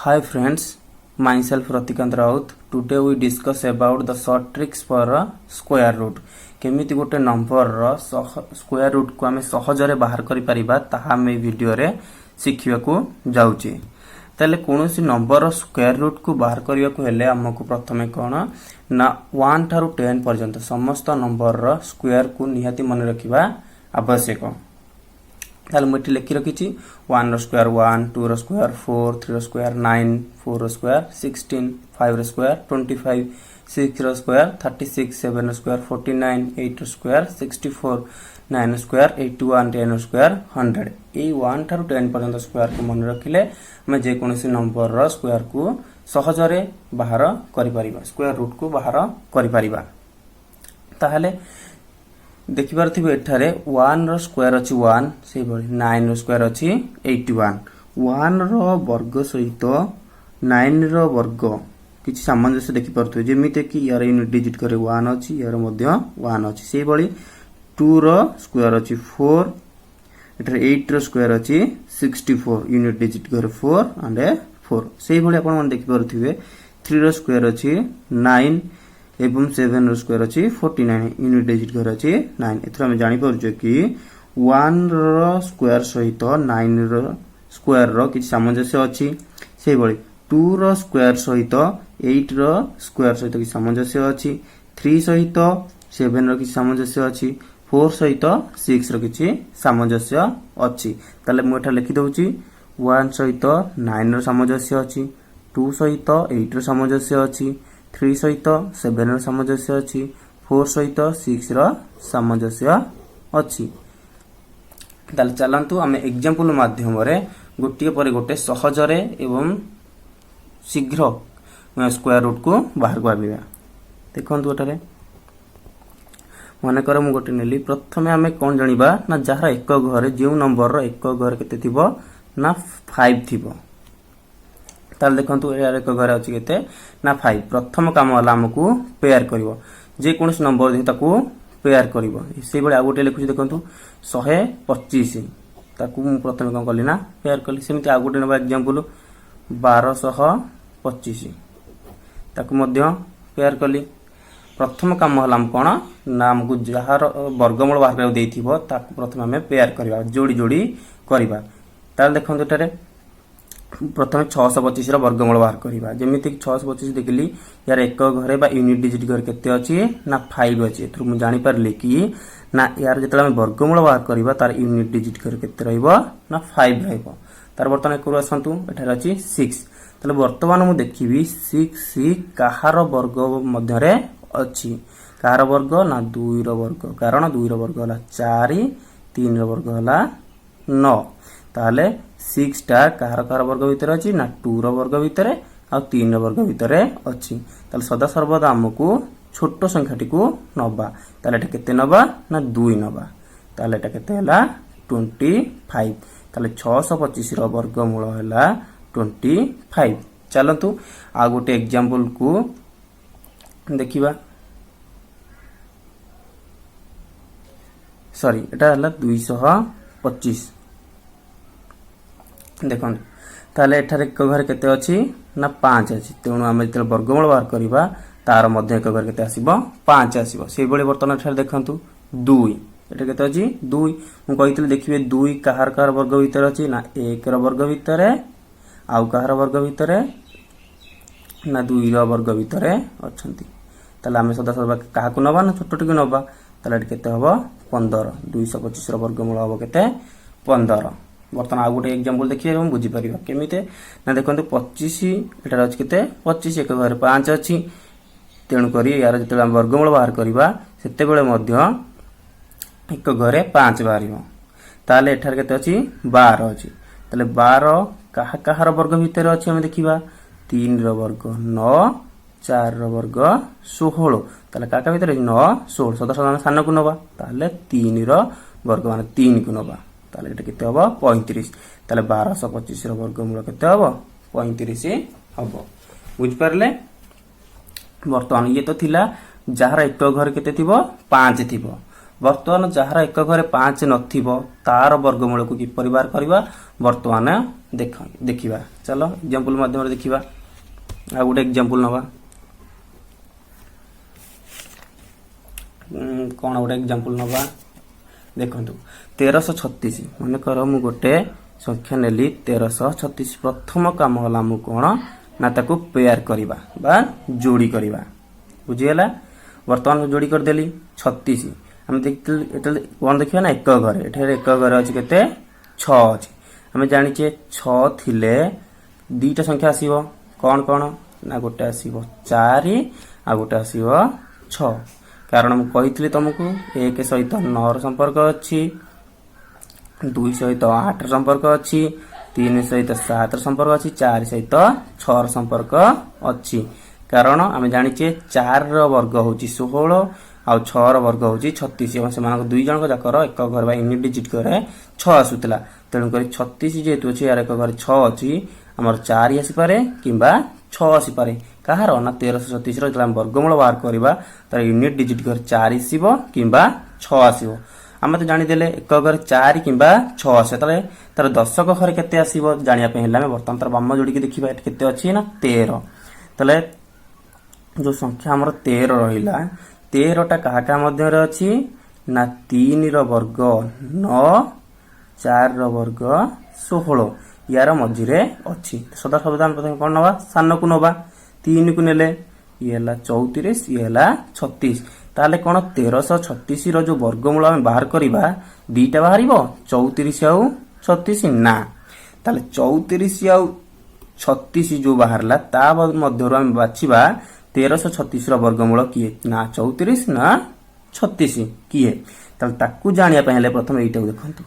Hi friends, myself Ratikant Raut. Today we discuss about the short tricks for a square root. केमिति गोटे number रो square root को आमे सहजरे बाहर करि परिबा ताहा आमे वीडियो रे सिखियाकू जाउची। ताले कोनोसी नंबर रो स्क्वायर रूट को बाहर करियाकू हेले हमकु प्रथमे कोन ना 1 थारु 10 पर्यंत समस्त नंबर रो स्क्वायर को निहाती मन रखिबा आवश्यक। ताले मु एठी लिखि रखिछि 1 रो स्क्वायर 1, 2 रो स्क्वायर 4, 3 रो स्क्वायर 9, 4 रो स्क्वायर 16, 5 रो स्क्वायर 25, 6 रो स्क्वायर 36, 7 रो स्क्वायर 49, 8 रो स्क्वायर 64, 9 रो स्क्वायर 81, 10 रो स्क्वायर 100। ए 1 थारु 10 पर्यंत स्क्वायर को मन रखिले हम जे कोनोसी नंबर रो स्क्वायर को सहजरे बाहर करि परिबा, स्क्वायर रूट को बाहर करि परिबा। ताहाले देखिबार थिबे एठारे 1 रो स्क्वायर अछि 1 से बळी 9 रो स्क्वायर अछि 81। 1 रो वर्ग सहित 9 रो वर्ग किछि सामंजस्य देखि परथु जेमिते कि यार यूनिट डिजिट करे 1 अछि यार मध्य 1 अछि से बळी 2 रो स्क्वायर अछि 4 एठारे 8 रो स्क्वायर अछि 64 यूनिट डिजिट करे 4 एंड 4 से बळी आपण मन देखि परथिबे 3 रो स्क्वायर अछि 9 एवं 7 रो स्क्वायर अछि 49 यूनिट डिजिट घर अछि 9। एथरा हम जानि परछु कि 1 रो स्क्वायर सहित 9 रो स्क्वायर रो कि सामंजस्य अछि से बळी 2 रो स्क्वायर सहित 8 रो स्क्वायर सहित कि सामंजस्य अछि 3 सहित 7 रो कि सामंजस्य अछि 4 सहित 6 रो कि सामंजस्य अछि। ताले मु एठा लिखि दउची 1 सहित 9 रो सामंजस्य अछि 2 सहित 8 रो सामंजस्य अछि 3 सहित 7 रो सामंजस्य अछि 4 सहित 6 रो सामंजस्य अछि। ताले चलंतु आमे एग्जांपल माध्यम रे गोटिए पर गोटे सहजरे एवं शीघ्र स्क्वायर रूट को बाहर करबिया। देखंतु एटारे माने कर मु गोटे नेली प्रथमे आमे कोन जानिबा ना जहार एक घरे जेउ नंबर रो एक घर केते थिबो ना 5 थिबो। ताले देखंतु यार एक घर अछि केते ना 5। प्रथम काम वाला हमकु पेयर करिवो जे कोनस नंबर दे ताकू पेयर करिवो से बळे आ गोटे लिखुछि देखंतु 125 ताकू मु प्रथमे कोन कली ना पेयर कली। सेमिति आ गोटे नबा एग्जांपल 1225 ताकू मध्य पेयर कली। प्रथम काम हला हम कोन ना हमकु जहार वर्गमूल बाहर कर देथिबो ताकू प्रथमे हमें पेयर करिवा जोडी जोडी करिवा। ताले देखंतु एटारे प्रथमे 625 रो वर्गमूल बाहर करिवा जेमिति 625 देखली यार एक घरे बा यूनिट डिजिट घर केते अछि ना 5 अछि। एथु मु जानि परली कि ना यार जेतला हम वर्गमूल बाहर करिवा तार यूनिट डिजिट घर केते रहइबो ना 5 रहइबो। तार वर्तमान करू असंतु एठार अछि 6। तले वर्तमान मु देखिबी 6 काहार वर्ग मध्य रे अछि कार वर्ग ना 2 रो वर्ग कारण 2 रो वर्ग हला 4 3 रो वर्ग हला 9। ताले 6 टा कार वर्ग भीतर अछि ना 2 रो वर्ग भीतर आ 3 रो वर्ग भीतर अछि। ताले सदा सर्वदा हमकु छोटो संख्याटी को नबा ताले एटा केते नबा ना 2 नबा ताले एटा केते हला 25। ताले 625 रो वर्गमूल हला 25। चलंतु आ गोटे एग्जांपल को देखिबा सॉरी एटा हला 225 देखन ताले एठारे एक घर केते अछि ना 5 अछि तेणु हम जते वर्गमूल बाहर करिबा तार मध्य एक घर केते आसीबो 5 आसीबो। से बळे वर्तमान एठारे देखंतु 2 एटा केते अछि 2 मु कहितले देखिबे 2 काहार वर्ग भीतर अछि ना 1 रो वर्ग भीतर आउ काहार वर्ग भीतर ना 2 रो वर्ग भीतर अछंती। ताले हम सदा सर्व काहा को नबा ना छोटटी को नबा ताले केते हबो 15 225 रो वर्गमूल हबो केते 15। वर्तमान आ गोटे एग्जांपल देखिए हम बुझी परिबा केमिते ना देखंतु 25 एटार अछि केते 25 एक घर 5 अछि तेणु करी यार जते हम वर्गमूल बाहर करिबा सेते बेले मध्य एक घरे 5 बाहरिबो। ताले एठार केते अछि 12 अछि ताले 12 काहार वर्ग भीतर अछि हम देखिबा 3 रो वर्ग 9 4 रो वर्ग 16 ताले काका भीतर 9 16 सदा सदा सान्न को नबा ताले 3 रो वर्ग माने 3 को नबा ताले एटा केते हबो 35। ताले 1225 रो वर्गमूल केते हबो 35 हबो। बुझ परले वर्तमान ये तो थिला जहार एक घर केते थिबो 5 थिबो। वर्तमान जहार एक घरे 5 नथिबो तार वर्गमूल को कि परिवार करबा वर्तमान देखिबा चलो एग्जांपल माध्यम देखिबा आ गोटे एग्जांपल नवा कौन गोटे एग्जांपल नवा देखंतु 1336 मन कर मु गोटे संख्या नेली 1336 प्रथम काम होला मु कोन ना ताको पेयर करिबा बा जोड़ी करिबा बुझियला वर्तमान जोड़ी कर देली 36 हम देखिल एतल कोन देखिबा ना एक घर एठे एक घर अछि केते 6 अछि हम जानि छे 6 थिले दीटा संख्या आसीबो कोन कोन ना गोटे आसीबो 4 आ गोटे आसीबो 6 कारण मु कहितली तुमको 1 सहित 9 र संपर्क अछि 2 सहित 8 र संपर्क अछि 3 सहित 7 र संपर्क अछि 4 सहित 6 र संपर्क अछि कारण आमे जानि छे 4 र वर्ग होची 16 आ 6 र वर्ग होची 36 एवं समान दुई जन को जाकर एक घर बा यूनिट डिजिट करे 6 आसुतला तेणु करी 36 जेतु अछि यार एक घर 6 अछि हमर 4 आसी पारे किबा 6 आसी पारे कहार ना 1336 रो जला वर्गमूल बाहर करबा तार यूनिट डिजिट कर 4 आसीबो किबा 6 आसीबो हम तो जानि देले एक घर 4 किबा 6 आसे तले तार दशक घर केते आसीबो जानिया पे हला में वर्तमान तार बाम जोडी के देखिबा एट केते अछि ना 13 तले जो संख्या हमर 13 रहिला 13 टा काहा का मध्य रे अछि ना 3 रो वर्ग 9 4 रो वर्ग 16 यार मझी रे अछि सदा सबदान प्रथम कोन नबा सान को नबा 3 को नेले ये हला 34 ये हला 36 ताले कोन 1336 रो जो वर्गमूल हम बाहर करिबा दीटा बाहरिबो 34 आ 36 ना ताले 34 आ 36 जो बाहरला ता मध्य हम बाछिबा 1336 रो वर्गमूल किए ना 34 ना 36 किए ताले ताकू जानिया पहले प्रथम एटा देखंतु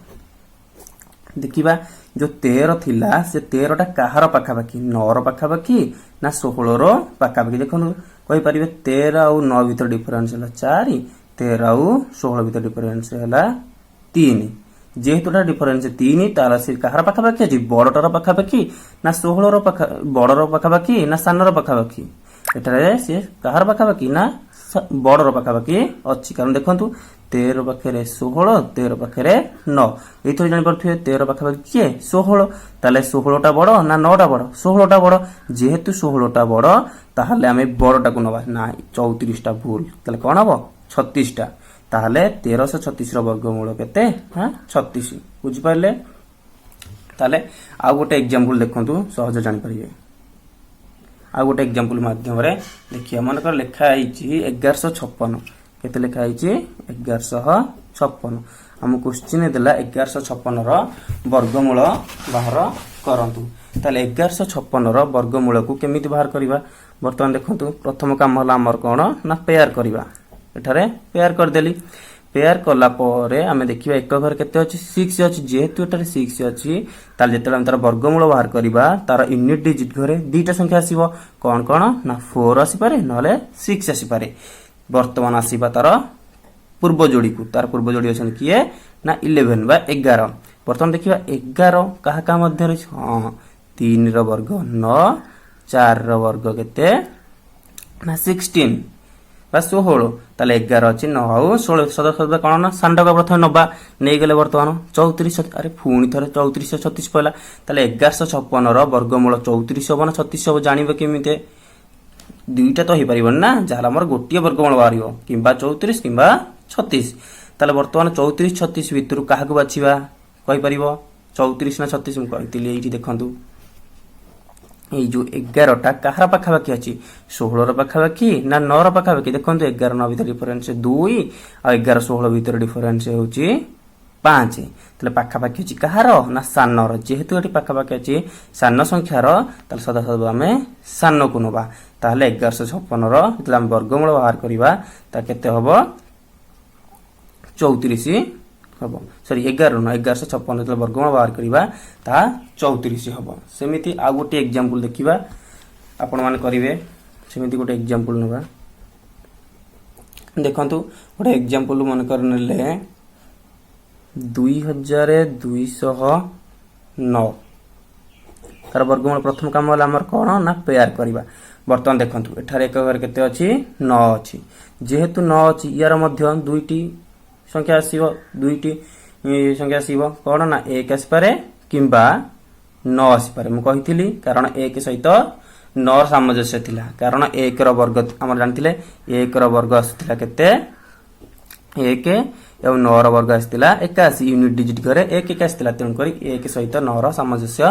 देखिबा जो 13 थिला से 13 टा काहार पाखापाखी 9 रो पाखापाखी ना 16 रो पाखापाखी देखनु कहि परिबे 13 आ 9 भीतर डिफरेंस हला 4 13 आ 16 भीतर डिफरेंस हला 3 जेहेतुटा डिफरेंस 3 ताला से काहार पाखापाखी अछि बड़टर पाखापाखी ना 16 रो बड़र पाखापाखी ना सानर पाखापाखी एटारे से काहार पाखापाखी ना बड़र पाखापाखी अछि कारण देखंतु 13 पाखरे 16 13 पाखरे 9 एथो जानि परथुए 13 पाखापाखी के 16 ताले 16 टा बड़ ना 9 टा बड़ 16 टा बड़ जेहेतु 16 टा बड़ ताहले हमें बड़टा को नबा ना 34 टा भूल ताले कोन हबो 36 टा ताहले 1336 रो वर्गमूल केते हां 36 बुझि पाइले ताले आ गोटे एग्जांपल देखंतु सहज जानि परिबे आ गोटे एग्जांपल माध्यम रे देखिया मन कर लेखा आइची 1156 केते लेखा आइची 1156 हम क्वेश्चन देला 1156 रो वर्गमूल बाहर करंतु ताले 1156 रो वर्गमूल को केमिति बाहर करिबा वर्तमान देखंतु प्रथम काम होला हमर कोन ना पेयर करिबा एठारे पेयर कर देली पेयर कला परे हमें देखिबा एक घर केते अछि 6 अछि जेहेतु एटारे 6 अछि ताल जेतले हम तार वर्गमूल बाहर करिबा तार यूनिट डिजिट घरे दीटा संख्या आसीबो कोन कोन ना 4 आसी पारे नले 6 आसी पारे वर्तमान आसीबा तार पूर्व जोड़ी को तार पूर्व जोड़ी अछन किए ना 11 बा 11 वर्तमान देखिबा 11 काहा का मध्य रे हां 3 रो वर्ग 9 4 रो वर्ग केते ना 16 बा 16 ताले 11 अछि 9 आ 16 सदस्य कोन ना सांडक प्रथम नबा नै गेले वर्तमान 34 अरे फुणी थरे 34 36 पहला ताले 1156 रो वर्गमूल 34 होबो ना 36 होबो जानिबे केमिते दुईटा तो ही परिबन ना जाला हमर गोटिए वर्गमूल बाहरियो किबा 34 किबा 36 ताले वर्तमान 34 36 भितरु काहाकू बाछिबा कहि परिबो 34 ना 36 मु कहितली एठी देखंतु ए जो 11 टा काहार पाखापाखी अछि 16 रो पाखापाखी ना 9 रो पाखापाखी देखंतु 11 9 भीतर डिफरेंस 2 आ 11 16 भीतर डिफरेंस होउची 5 तले पाखापाखी अछि काहार ना सान रो जेहेतु एठी पाखापाखी अछि सान संख्या रो तले सदा सदा हमें सान को नबा ताहले 1156 रो तले हम वर्गमूल बाहर करिबा ता केते होबो 34 हबो सॉरी 11 न 1156 तले वर्गमूल बाहर करिबा ता 34 हबो सेमिति आ गोटे एग्जांपल देखिबा आपण मान करिवे सेमिति गोटे एग्जांपल नबा देखंतु गोटे एग्जांपल मन करनेले 2209 तार वर्गमूल प्रथम काम होला हमर कोन ना पेयर करिबा वर्तमान देखंतु एठारे एक घर केते अछि 9 अछि जेहेतु 9 अछि यार मध्य दुईटी संख्या आसीबो दुईटी संख्या आसीबो कोन ना 1 आसी पारे किबा 9 ଆସିପାରେ। ମୁଁ କହିଥିଲି କାରଣ 1 ସହିତ 9 ସାମଞ୍ଜସ୍ୟ ଥିଲା, କାରଣ 1 ର ବର୍ଗ ଆମର ଜାଣିଥିଲେ 1 ର ବର୍ଗ ଆସୁଥିଲା କେତେ 1 ଏବଂ 9 ର ବର୍ଗ ଆସିଥିଲା 81 ୟୁନିଟ୍ ଡିଜିଟ୍ ଘରେ 1 1 ଆସିଥିଲା, ତେଣୁକରି 1 ସହିତ 9 ର ସାମଞ୍ଜସ୍ୟ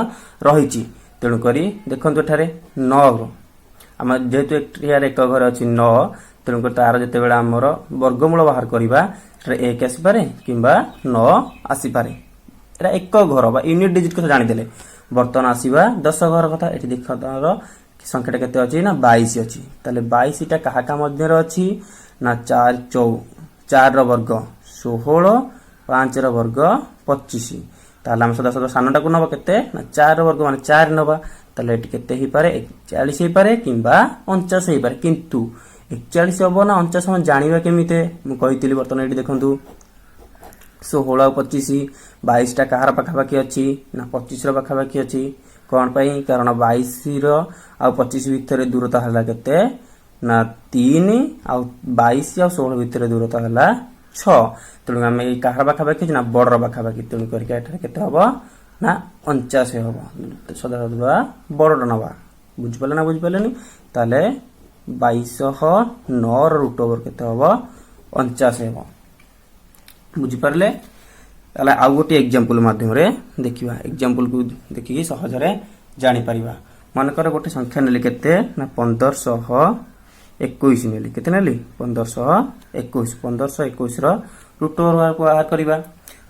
ରହିଛି। ତେଣୁକରି ଦେଖନ୍ତୁ ଏଠାରେ 9 ଆମ ଯେହେତୁ ଏଠାରେ ଏକ ଘରେ ଅଛି 9, ତେଣୁକରି ତାର ଯେତେବେଳେ ଆମର ବର୍ଗମୂଳ ବାହାର କରିବା ସେଠାରେ 1 ଆସିପାରେ କିମ୍ବା 9 ଆସିପାରେ। ଏଟା ଏକ ଘର ବା ୟୁନିଟ୍ ଡିଜିଟ୍ କଥା ଜାଣିଦେଲେ। ବର୍ତ୍ତମାନ ଆସିବା 10 ଘର କଥା। ଏଠି ଦେଖ ତାର ସଂଖ୍ୟାଟା କେତେ ଅଛି ନା 22 ଅଛି। ତାହେଲେ 22 ଟା କାହା କାହା ମଧ୍ୟରେ ଅଛି ନା 4 ର ବର୍ଗ 16, 5 ର ବର୍ଗ 25। ତାହେଲେ ଆମେ ସଦା ସାନଟାକୁ ନବା କେତେ ନା 4 ର ବର୍ଗ ମାନେ 4 ନବା। ତାହେଲେ ଏଠି କେତେ ହେଇପାରେ 41 ହେଇପାରେ କିମ୍ବା 49 ହେଇପାରେ। କିନ୍ତୁ 41 ହବ ନା 49 ଆମେ ଜାଣିବା କେମିତି? ମୁଁ କହିଥିଲି ବର୍ତ୍ତମାନ ଏଠି ଦେଖନ୍ତୁ 16 ଆଉ 25, 22 ଟା କାହାର ପାଖାପାଖି ଅଛି ନା 25 ର ପାଖାପାଖି ଅଛି। କଣ ପାଇଁ? କାରଣ 22 ର ଆଉ 25 ଭିତରେ ଦୂରତା ହେଲା କେତେ ନା 3 ଆଉ 22 ଆଉ 16 ଭିତରେ ଦୂରତା ହେଲା 6। ତେଣୁ ଆମେ ଏଇ କାହାର ପାଖାପାଖି ଅଛି ନା ବଡର ପାଖାପାଖି। ତେଣୁ କରିକି ଏଠାରେ କେତେ ହବ ନା 49 ହବ। ସଦା ବଡଟା ନବା। ବୁଝିପାରିଲେ ନା ବୁଝିପାରିଲେନି? ତାହେଲେ 2209 ର ରୁଟ୍ ଓଭର କେତେ ହବ 49 ହେବ। ବୁଝିପାରିଲେ? ତାହେଲେ ଆଉ ଗୋଟେ ଏକ୍ସାମ୍ପଲ ମାଧ୍ୟମରେ ଦେଖିବା। ଏକ୍ସାମ୍ପଲ କୁ ଦେଖିକି ସହଜରେ ଜାଣିପାରିବା। ମନେକର ଗୋଟେ ସଂଖ୍ୟା ନେଲି କେତେ ନା 1521 ନେଲି। କେତେ ନେଲି 1521। 1521 ର ରୁଟ୍ ଓଭର ବାହାର କରିବା।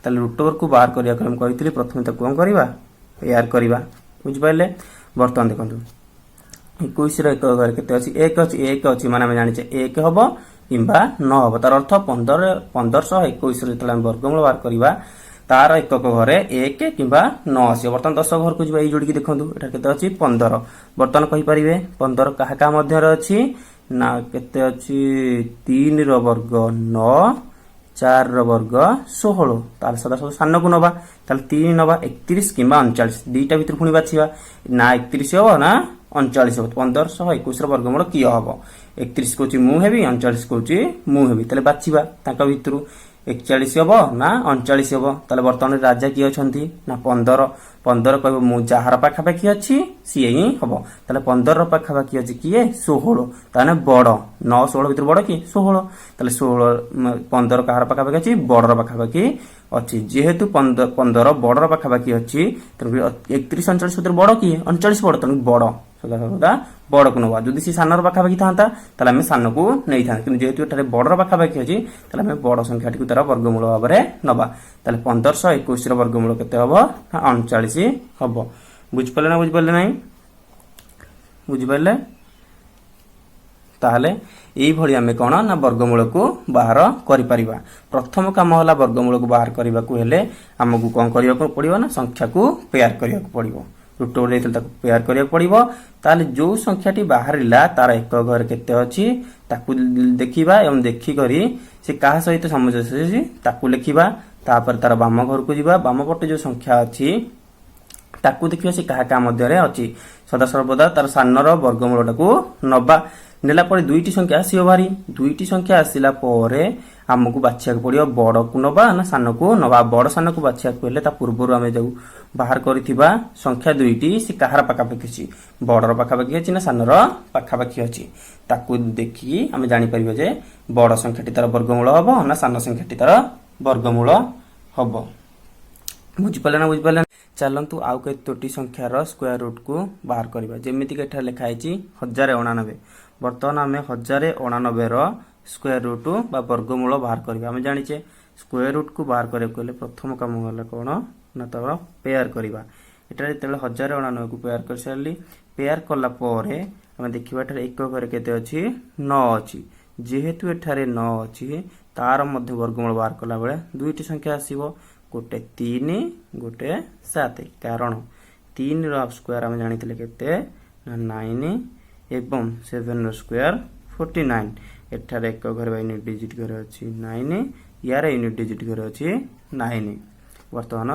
ତାହେଲେ ରୁଟ୍ ଓଭର କୁ ବାହାର କରିବାକୁ ମୁଁ କହିଥିଲି ପ୍ରଥମେ ତାକୁ କଣ କରିବା ଏୟାର କରିବା। ବୁଝିପାରିଲେ? ବର୍ତ୍ତମାନ ଦେଖନ୍ତୁ 21 ର ଏକ ଘରେ କେତେ ଅଛି 1 ଅଛି। 1 ଅଛି ମାନେ ଆମେ ଜାଣିଛେ 1 ହବ କିମ୍ବା 9 ହବ। ତାର ଅର୍ଥ 1521 ର ଯେତେବେଳେ ଆମେ ବର୍ଗମୂଳ ବାହାର କରିବା ତାର ଏକକ ଘରେ 1 କିମ୍ବା 9 ଆସିବ। ବର୍ତ୍ତମାନ 10 ଘରକୁ ଯିବା। ଏଇ ଯୋଡ଼ିକି ଦେଖନ୍ତୁ ଏଠାରେ କେତେ ଅଛି 15। ବର୍ତ୍ତମାନ କହିପାରିବେ 15 କାହା କାହା ମଧ୍ୟରେ ଅଛି ନା କେତେ ଅଛି 3 ର ବର୍ଗ 9, 4 ର ବର୍ଗ 16। ତାହେଲେ ସଦା ସାନକୁ ନବା। ତାହେଲେ 3 ନବା 31 କିମ୍ବା 39। ଦିଟା ଭିତରୁ ପୁଣି ବାଛିବା ନା 31 ହବ ନା 39 ହବ। 1521 ର ବର୍ଗମୂଳ କିଏ ହବ? 31 କହୁଛି ମୁଁ ହେବି, 39 କହୁଛି ମୁଁ ହେବି। ତାହେଲେ ବାଛିବା ତାଙ୍କ ଭିତରୁ 41 ହବ ନା 39 ହବ। ତାହେଲେ ବର୍ତ୍ତମାନ ରାଜା କିଏ ଅଛନ୍ତି ନା 15। 15 କହିବ ମୁଁ ଯାହାର ପାଖାପାଖି ଅଛି ସିଏ ହିଁ ହବ। ତାହେଲେ 15 ର ପାଖାପାଖି ଅଛି କିଏ 16। ତାହେଲେ ବଡ 9 16 ଭିତରୁ ବଡ କିଏ 16। ତାହେଲେ 15 କାହାର ପାଖାପାଖି ଅଛି ବଡର ପାଖାପାଖି ଅଛି। ଯେହେତୁ 15 ବଡର ପାଖାପାଖି ଅଛି ତେଣୁ 31 39 ଭିତରୁ ବଡ କିଏ 39 ବଡ। ତେଣୁ ବଡ ସଦା ବଡକୁ ନବା। ଯଦି ସେ ସାନର ପାଖାପାଖି ଥାନ୍ତା ତାହେଲେ ଆମେ ସାନକୁ ନେଇଥାନ୍ତେ। କିନ୍ତୁ ଯେହେତୁ ଏଠାରେ ବଡର ପାଖାପାଖି ଅଛି ତାହେଲେ ଆମେ ବଡ ସଂଖ୍ୟାଟିକୁ ତାର ବର୍ଗମୂଳ ଭାବରେ ନବା। ତାହେଲେ 1521 ର ବର୍ଗମୂଳ କେତେ ହବ ନା 39 ହବ। ବୁଝିପାରିଲେ ନା ବୁଝିପାରିଲେ ନାହିଁ? ବୁଝିପାରିଲେ? ତାହେଲେ ଏଇଭଳି ଆମେ କଣ ନା ବର୍ଗମୂଳକୁ ବାହାର କରିପାରିବା। ପ୍ରଥମ କାମ ହେଲା ବର୍ଗମୂଳକୁ ବାହାର କରିବାକୁ ହେଲେ ଆମକୁ କଣ କରିବାକୁ ପଡିବ ନା ସଂଖ୍ୟାକୁ ପେୟାର କରିବାକୁ ପଡିବ। ରୁଟ୍ ଓଭର ଦେଇଥିଲେ ତାକୁ ପେୟାର କରିବାକୁ ପଡିବ। ତାହେଲେ ଯୋଉ ସଂଖ୍ୟାଟି ବାହାରିଲା ତାର ଏକ ଘରେ କେତେ ଅଛି ତାକୁ ଦେଖିବା ଏବଂ ଦେଖିକରି ସେ କାହା ସହିତ ସାମଞ୍ଜସ୍ୟ ଅଛି ତାକୁ ଲେଖିବା। ତାପରେ ତାର ବାମ ଘରକୁ ଯିବା। ବାମ ପଟେ ଯୋଉ ସଂଖ୍ୟା ଅଛି ତାକୁ ଦେଖିବା ସେ କାହା କାହା ମଧ୍ୟରେ ଅଛି। ସଦାସର୍ବଦା ତାର ସାନର ବର୍ଗମୂଳଟାକୁ ନବା। ନେଲା ପରେ ଦୁଇଟି ସଂଖ୍ୟା ଆସିବ ଭାରି। ଦୁଇଟି ସଂଖ୍ୟା ଆସିଲା ପରେ ଆମକୁ ବାଛିବାକୁ ପଡିବ ବଡକୁ ନବା ନା ସାନକୁ ନବା। ବଡ ସାନକୁ ବାଛିବାକୁ ହେଲେ ତା ପୂର୍ବରୁ ଆମେ ଯୋଉ ବାହାର କରିଥିବା ସଂଖ୍ୟା ଦୁଇଟି ସେ କାହାର ପାଖାପାଖି ଅଛି ବଡର ପାଖାପାଖି ଅଛି ନା ସାନର ପାଖାପାଖି ଅଛି। ତାକୁ ଦେଖିକି ଆମେ ଜାଣିପାରିବା ଯେ ବଡ ସଂଖ୍ୟାଟି ତାର ବର୍ଗମୂଳ ହବ ନା ସାନ ସଂଖ୍ୟାଟି ତାର ବର୍ଗମୂଳ ହବ। ବୁଝିପାରିଲେ ନା ବୁଝିପାରିଲେ? ଚାଲନ୍ତୁ ଆଉ କେତୋଟି ସଂଖ୍ୟାର ସ୍କ୍ୱାର ରୁଟ୍ କୁ ବାହାର କରିବା। ଯେମିତିକି ଏଠାରେ ଲେଖା ହେଇଛି 1089। ବର୍ତ୍ତମାନ ଆମେ 1089 ର ସ୍କ୍ୱାର ରୁଟ୍ ବା ବର୍ଗମୂଳ ବାହାର କରିବା। ଆମେ ଜାଣିଛେ ସ୍କ୍ୱାର ରୁଟ୍ କୁ ବାହାର କରିବାକୁ ହେଲେ ପ୍ରଥମ କାମ ହେଲା କଣ ନା ତାର ପେୟାର କରିବା। ଏଠାରେ ଯେତେବେଳେ 1089 କୁ ପେୟାର କରିସାରିଲି, ପେୟାର କଲା ପରେ ଆମେ ଦେଖିବା ଏଠାରେ ଏକ ଘରେ କେତେ ଅଛି 9 ଅଛି। ଯେହେତୁ ଏଠାରେ 9 ଅଛି ତାର ମଧ୍ୟ ବର୍ଗମୂଳ ବାହାର କଲା ବେଳେ ଦୁଇଟି ସଂଖ୍ୟା ଆସିବ, ଗୋଟେ 3 ଗୋଟେ 7। କାରଣ 3 ର ସ୍କ୍ୱାର ଆମେ ଜାଣିଥିଲେ କେତେ ନା 9 ଏବଂ 7 ର ସ୍କ୍ୱାର 49। ଏଠାରେ ଏକ ଘରେ ବା ୟୁନିଟ୍ ଡିଜିଟ୍ ଘରେ ଅଛି 9, ୟାର ୟୁନିଟ୍ ଡିଜିଟ୍ ଘରେ ଅଛି 9। ବର୍ତ୍ତମାନ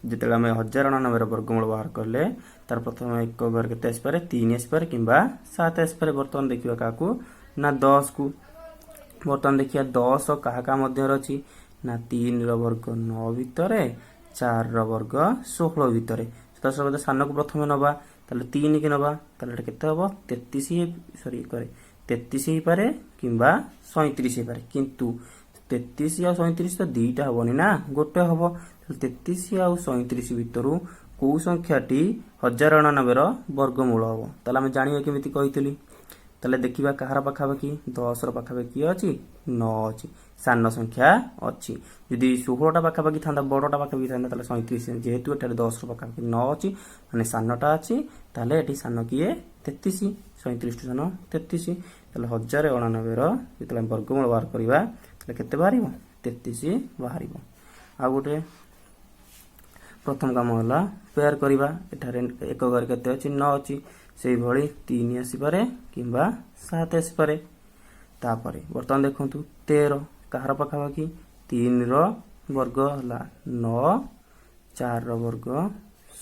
ଯେତେବେଳେ ଆମେ 1089 ର ବର୍ଗମୂଳ ବାହାର କଲେ ତାର ପ୍ରଥମେ ଏକ ଘରେ କେତେ ଆସିପାରେ 3 ଆସିପାରେ କିମ୍ବା 7 ଆସିପାରେ। ବର୍ତ୍ତମାନ ଦେଖିବା କାହାକୁ ନା 10 କୁ। ବର୍ତ୍ତମାନ ଦେଖିବା 10 କାହା କାହା ମଧ୍ୟରେ ଅଛି ନା 3 ର ବର୍ଗ 9 ଭିତରେ, 4 ର ବର୍ଗ 16 ଭିତରେ। ସଦସ୍ୟ ସାନକୁ ପ୍ରଥମେ ନବା ତାହେଲେ 3 କି ନବା ତାହେଲେ ଏଟା କେତେ ହବ 33 ହେଇପାରେ କିମ୍ବା 37 ହେଇପାରେ କିନ୍ତୁ 33 ଆଉ 37 ତ ଦିଟା ହବନି ନା ଗୋଟେ ହବ। 33 ଆଉ 37 ଭିତରୁ କୋଉ ସଂଖ୍ୟାଟି 1099 ର ବର୍ଗମୂଳ ହବ ତାହେଲେ ଆମେ ଜାଣିବା କେମିତି କହିଥିଲି। ତାହେଲେ ଦେଖିବା କାହାର ପାଖାପାଖି 10 ର ପାଖାପାଖି ଅଛି 9 ଅଛି ସାନ ସଂଖ୍ୟା ଅଛି। ଯଦି 16ଟା ପାଖାପାଖି ଥାନ୍ତା ବଡଟା ପାଖାପାଖି ଥାନ୍ତା ତାହେଲେ 37 ଯେହେତୁ ଏଠାରେ 10 ର ପାଖାପାଖି 9 ଅଛି ମାନେ ସାନଟା ଅଛି ତାହେଲେ ଏଠି ସାନ କିଏ 33 37 ଠୁ ସାନ 33 ତାହେଲେ 1099 ର ଯେତେବେଳେ ବର୍ଗମୂଳ ବାହାର କରିବା ତାହେଲେ କେତେ ବାହାରିବ 33 ବାହାରିବ। ଆଉ ଗୋଟେ प्रथम काम है पेयर करवा एक घरे केते अछि 9 अछि सेही भली 3 आसीपारे किंबा 7 आसीपारे। तापरे वर्तमान देखंतु 13 कहार पाखापाखि 3 रो वर्ग हला 9 4 रो वर्ग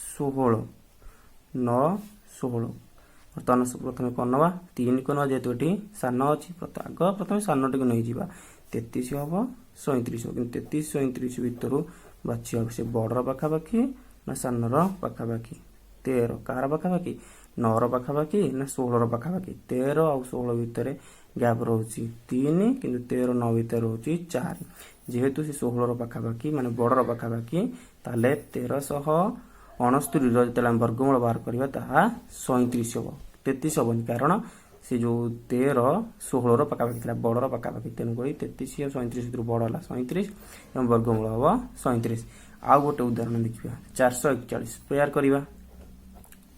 16 9 16 वर्तमान प्रथम कोन नवा 3 को न जेतु एठी सान अछि आग प्रथम सान टिक नै जिबा 33 हबो 37 हो कि 33 37 भितरु बाछिया से बड़र पाखापाखि ना सानर पाखापाखि 13 कहार पाखापाखि 9 रो पाखापाखि ना 16 रो पाखापाखि 13 और 16 भितर गैप रोची 3 किंतु 13 9 भितर रोची 4 जेहेतु से 16 रो पाखापाखि माने बड़र पाखापाखि ताले 1369 रो जते वर्गमूल बाहर करबा ताहा 37 हो 33 होबनी कारण से जो 13 16 रो पाखापाखि थिला बड़र पाखापाखि तेन कोई 33 और 37 भितर बड़ हला 37 एवं वर्गमूल हबो 37। आउ गोटे उदाहरण देखिबा 441 पेयर करबा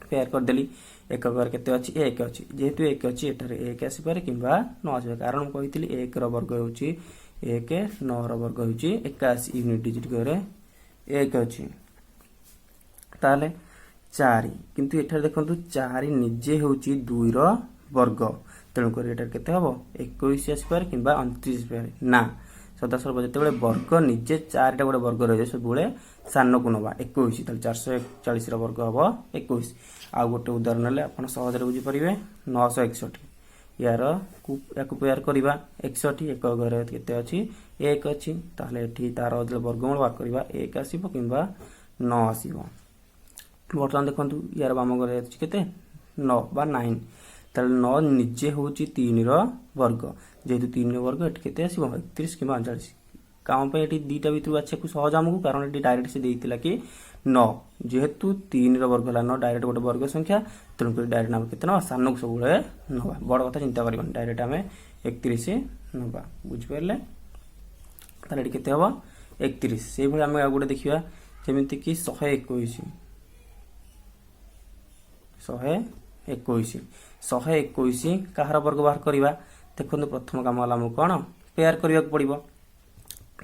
पेयर कर देली एक घर केते अछि 1 अछि जेहेतु 1 अछि एटारे 1 आसी पारे किंबा 9 आसी कारण हम कहितली 1 रो वर्ग होउची 1 9 रो वर्ग होउची 81 यूनिट डिजिट करे 1 अछि ताले 4 किंतु एठारे देखंतु 4 निजे होउची 2 रो वर्ग तेणु कर एटार केते हबो 21 आसी पारे किंबा 29 पारे ना सदासर्व जेतेबेले वर्ग निजे 4 टा गोटे वर्ग रहे से बुले सान को नवा 21 ताले 441 रो वर्ग हबो 21। आ गोटे उदाहरण ले आपण सहज रे बुझी परिबे 961 यार याकु पेयर करबा 61 एक घरे केते अछि 1 अछि ताले एठी तार वर्गमूल बार करबा 1 आसीबो किंबा 9 आसीबो। वर्तमान देखंतु यार बाम घरे अछि केते 9 बा 9 ताले 9 निजे होची 3 रो वर्ग जेहेतु 3 रो वर्ग एठी केते आसीबो 31 किंबा 39 काम पे एठी दीटा भितरु बाछे को सहज हमकु कारण एठी डायरेक्ट से देइतिला कि 9 जेहेतु 3 रो वर्ग हला 9 डायरेक्ट गोटे वर्ग संख्या तेणु कर डायरेक्ट नाम केते न सानक सबुले नबा बड़ कथा चिंता करबन डायरेक्ट हमें 31 नबा बुझ परले ताले एठी केते हबो 31 सेही भली हम गोटे देखिबा जेमिति कि 121 121 कहार वर्ग बाहर करबा देखो प्रथम काम वाला कौन पेयर करने पड़ो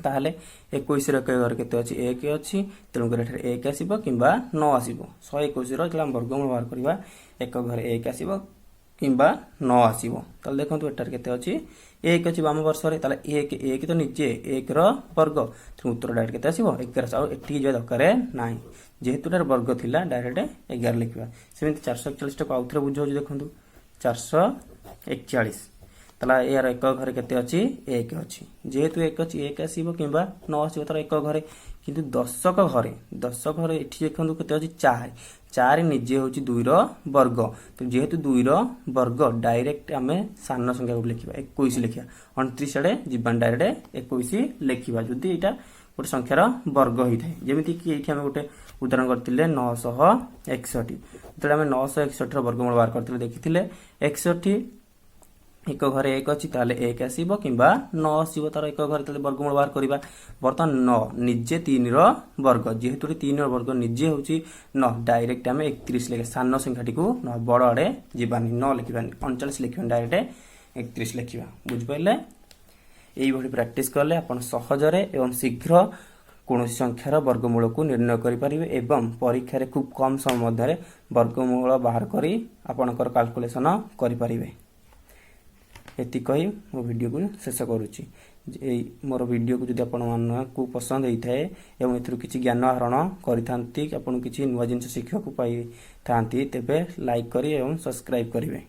ताहले 21 रो घर केते अछि 1 अछि तेणु कर एठारे 1 आसीबो किंबा 9 आसीबो 121 रो जला वर्गमूल बाहर करबा एक घर 1 आसीबो किंबा 9 आसीबो ताले देखंतु एठारे केते अछि 1 अछि बाम वर्ष रे ताले 1 तो निजे 1 रो वर्ग तो उत्तर डायरेक्ट केते आसीबो 11 साउ एठी जे दरकार नाही जेहेतु तार वर्ग थिला डायरेक्ट 11 लिखबा सेमिति 441 को आउथरे बुझौ देखंतु 441 तला यार एक घरे केते अछि 1 अछि जेहेतु 1 अछि 1 आसीबो किंबा 9 आसीबो तार एक घरे किंतु 10 घरे एठी देखंतु केते अछि 4 निजे होची 2 रो वर्ग तो जेहेतु 2 रो वर्ग डायरेक्ट हमें सान संख्या को लिखिबा 21 लिखिया 29 आडे जीवन डायरेक्ट 21 लिखिबा जदी एटा गोटे संख्यार वर्ग होई थाए जेमिति कि एठी हम गोटे उदाहरण करथिले 961 जतले हम 961 रो वर्गमूल बाहर करथिले देखिथिले 61 एक घरे 1 अछि ताले 1 आसीबो किंबा 9 आसीबो तार एक घरे ताले वर्गमूल बाहर करबा वर्तमान 9 निजे 3 रो वर्ग जेहेतु 3 रो वर्ग निजे होची 9 डायरेक्ट हम 31 लिखे सान संख्याटी को 9 बड़ आडे जीवानी 9 लिखिबानी 39 लिखिबानी डायरेक्ट 31 लिखिबा बुझ पइले एई भली प्रैक्टिस करले आपण सहजरे एवं शीघ्र कौन संख्यार वर्गमूल को निर्णय करें एवं परीक्षा रे खूब कम समय मध्य वर्गमूल बाहर करी आपणकर कैलकुलेशन करें। एति कही मो वीडियो को शेष करुच्ची मोर वीडियो को जब आपको पसंद होता है एवं एथुरु किछि ज्ञान आहरण करिथांती आपन किछि नुवा जिनिस शिखिया को पाई थांती तेबे लाइक करी एवं सब्सक्राइब करिवे।